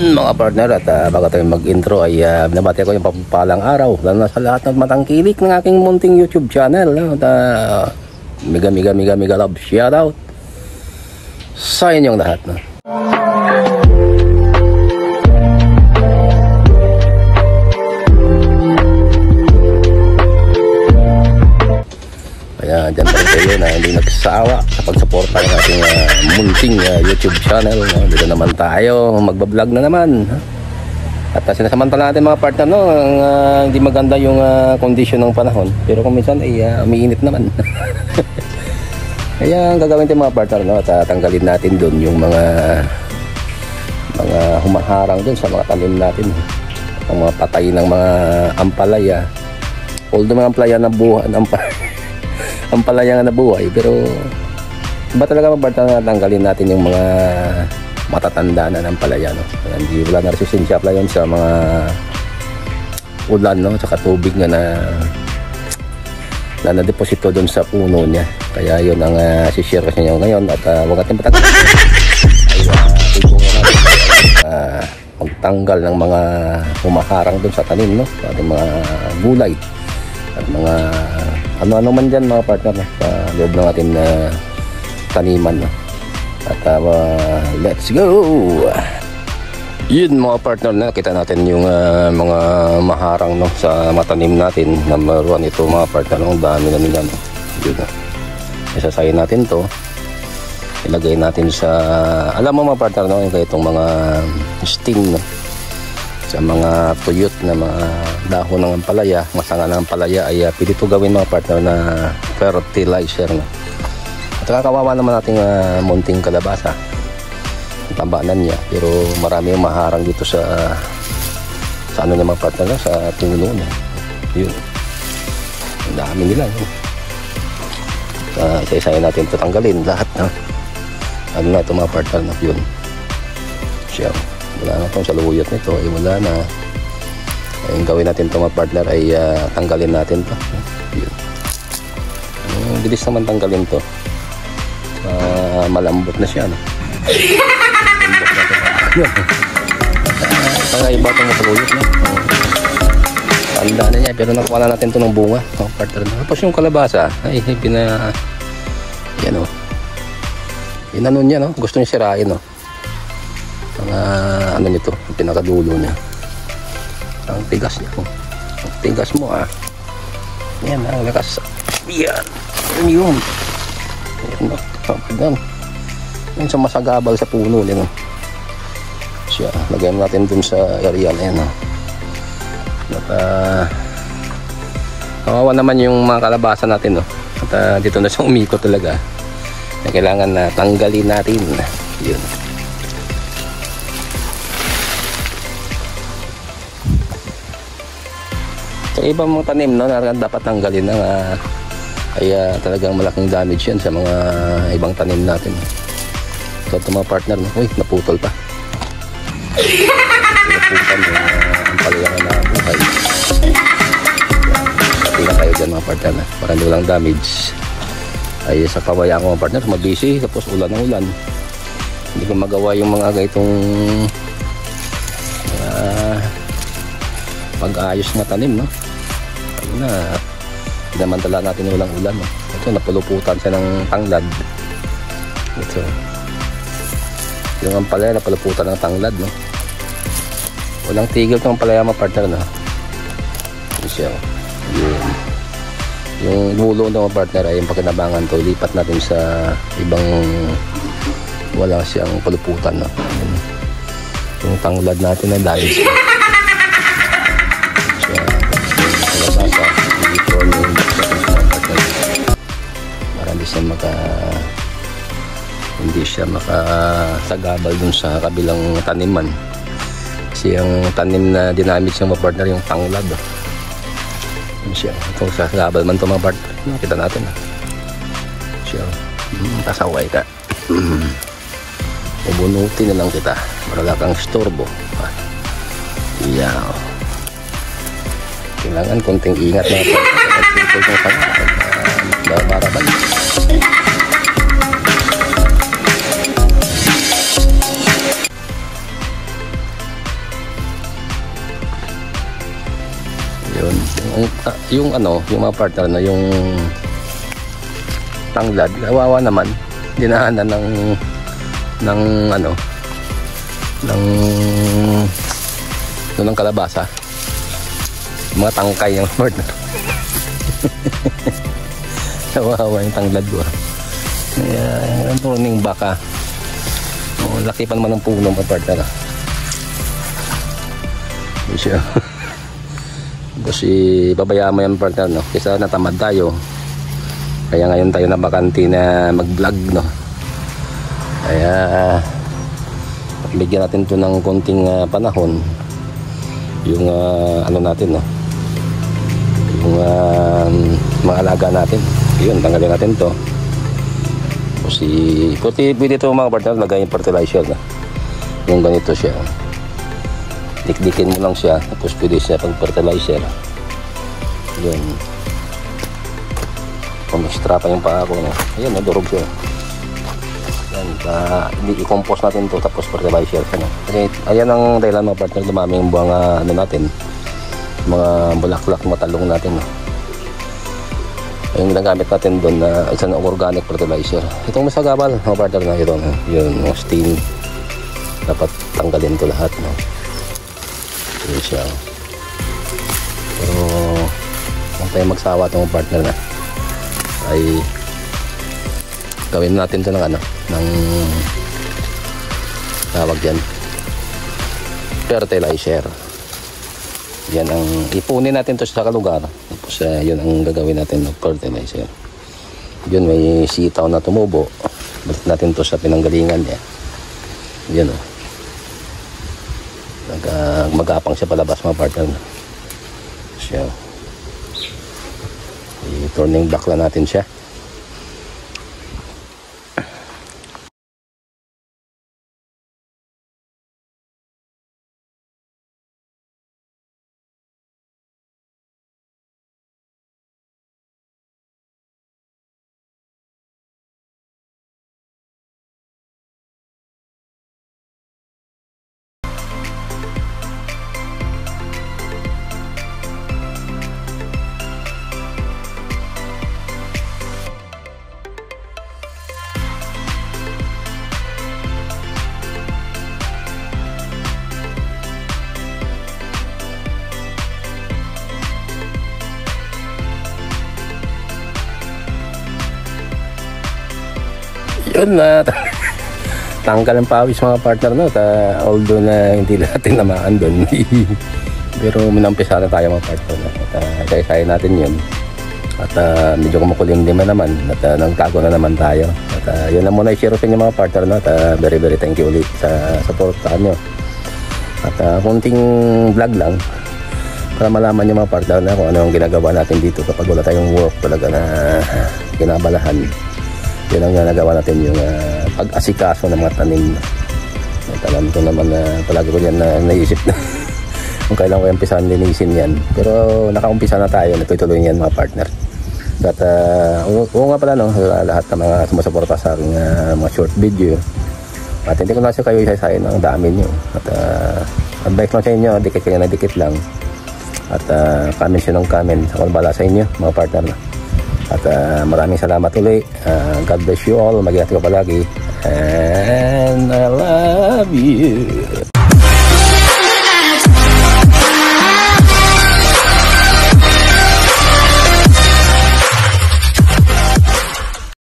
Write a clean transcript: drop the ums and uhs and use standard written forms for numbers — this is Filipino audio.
Yun mga partner, at bago tayo mag-intro ay binabati ko yung papalang araw lalo na sa lahat ng matangkilik ng aking munting YouTube channel, no? At mega love shoutout sa inyong lahat, no? Kaya dyan pa rin kayo na hindi nagsawa sa pagsuporta ng ating munting YouTube channel, no? Dito naman tayo, magbablog na naman, ha? At sinasamantala natin mga partner, no? Hindi maganda yung kondisyon ng panahon, pero kung minsan ay umiinit naman. Kaya ang gagawin natin mga partner, no? At tanggalin natin dun yung mga humaharang dun sa mga tanim natin, ang mga patay ng mga ampalaya. Although mga ampalaya na buhay, ang palaya nga nabuhay, pero ba talaga mabarta na tanggalin natin yung mga matatanda na ng palaya, no? Hindi wala na resistensya pala yun sa mga ulan, no? Tsaka tubig nga na deposito doon sa puno niya. Kaya yun ang sishare ko sa inyo ngayon. At huwag natin patagal ay magtanggal ng mga humaharang doon sa tanim, no? Sa ating mga gulay at mga ano-ano man dyan mga partner, no? Sa loob ng ating taniman, no? At let's go! Yun mga partner, na kita natin yung mga maharang, no? Sa matanim natin na maruan ito mga partner, no? Ang dami na nila, no? Yun, no? Isasayin natin to, ilagay natin sa, alam mo mga partner, no? Yung itong mga sting, no? Sa mga tuyot na mga dahon ng ampalaya, masanga ng ampalaya ay pwede ito gawin mga partner na fertilizer, no? At kakawawa naman nating munting kalabasa, tambanan niya, pero marami yung maharang dito sa ano niya mga partner, no? Sa puno niya. Yun, ang dami nila, no? Isa-isayin natin ito tanggalin lahat, no? Ano na ito mga partner, no? Yun siya, wala na itong saluyot nito, ay wala na. Ay, yung gawin natin ito mga partner ay tanggalin natin ito. Yun. Bilis naman tanggalin ito. Malambot na siya, no? Iba itong saluyot, no? Tanda na niya, pero nakuha na natin ito ng bunga, mga partner. Tapos yung kalabasa ay yan, no? Inanon niya, no? Gusto niya sirain, no? Ano nito, ang pinakadulo niya. Ang tigas niya, oh. Ang tigas mo, yan, ang lakas. Yan, yun. Yan, no? Yan sa masagabal sa puno niya, no? Siya, lagyan natin dun sa area na yan, no? At kawawa naman yung mga kalabasa natin, no? At dito na siya umikot talaga, na kailangan na tanggalin natin. Yun. Sa ibang mga tanim, no, na dapat tanggalin na kaya talagang malaking damage yan sa mga ibang tanim natin. So ito mga partner, no? Uy, naputol pa. Naputan yung ang palayangan na buhay. Pati na tayo dyan mga partner, na para hindi walang damage. Ay sa pabayaan ko mga partner, mabisi, tapos ulan ng ulan. Hindi ko magawa yung mga gaitong pag-aayos na tanim, no? Ayun na, pinamantala natin yung walang ulan, no? Ito, napuluputan siya ng tanglad. Ito, yung ampalaya napuluputan ng tanglad, no? Walang tigil itong ampalaya mga partner, no? Ito siya, yung dulo ng mga partner ay yung pakinabangan to, lipat natin sa ibang wala siyang puluputan, no? Yung tanglad natin ay dahil siya. Hindi siya makasagabal dun sa kabilang taniman, kasi yung tanim na dinamage ng mga partner yung tanglad, yun siya. Kung sasagabal man ito mga partner, nakita natin siya, pasaway ka, ubunutin na lang kita, marala kang storbo. Yeah, kailangan konting ingat mga partner ng maraban. Yun. Yung yung mga partner na yung tanglad, kawawa naman. Dinahanan ng kalabasa. Mga tangkay yung partner. Kawawa yung tanglad ko. Ang turning baka. Laki pa naman ng puno mga partner. Siya. Kasi babayaan mo yan partner, no? Kesa natamad tayo. Kaya ngayon tayo na bakante na mag-vlog, no? Kaya bigyan natin to ng konting panahon. Yung natin, no? Yung mga alaga natin. Yun, tanggalin natin to. Kasi pwede ito mga partner, lagay yung fertilizer, no? Yung ganito siya. Dikdikin mo lang siya, tapos pwede siya pag fertilizer. Yun. Kung extra pa yung paa ko, no? Ayan, nadurog siya. Yan, i-compose natin to, tapos fertilizer siya, no? Kasi ayan ang dahilan mga partner, dumami yung buwang natin, mga bulaklak, matalong natin, no? Yung ginagamit natin doon na isang organic fertilizer. Itong masagabal mga partner na ito, no? Yun, yung stain, dapat tanggalin to lahat, no? Yun siya. Pero huwag tayo magsawa itong partner na ay gawin natin ito ng ng tawag dyan, fertilizer. Yan ang ipunin natin to sa lugar, tapos yun ang gagawin natin ng fertilizer. Yun, may sitaw na tumubo, balik natin to sa pinanggalingan niya. Yun, magapang siya palabas mga partner. Siya, i-turning back lang natin siya. Yun na tanggal ang pawis mga partner, no? Although na hindi natin namaan doon pero minampisa na tayo mga partner, no? At kaya natin yun at medyo kumukulim din naman at nagtago na naman tayo at yun lang muna i-share sa inyo mga partner, no? At very very thank you ulit sa support nyo at kunting vlog lang para malaman nyo mga partner na kung ano ang ginagawa natin dito kapag wala tayong work talaga na kinabalahan. Yun ang nagawa natin, yung pag-asikaso ng mga tanim. At alam ko naman na palagi ko yan na naisip na kung kailan ko yung umpisahan linisin yan. Pero nakaumpisa na tayo, natutuloy yan mga partner. At oo nga pala, no, lahat ng mga sumusuporta sa aking mga short video. At hindi ko nasa kayo isasayin ang dami nyo. At advice lang sa inyo, dikit kayo na dikit lang. At comment siya ng comment. Ako bala sa inyo mga partner na. At maraming salamat ulit. God bless you all. Mag-ingat ka palagi. And I love you.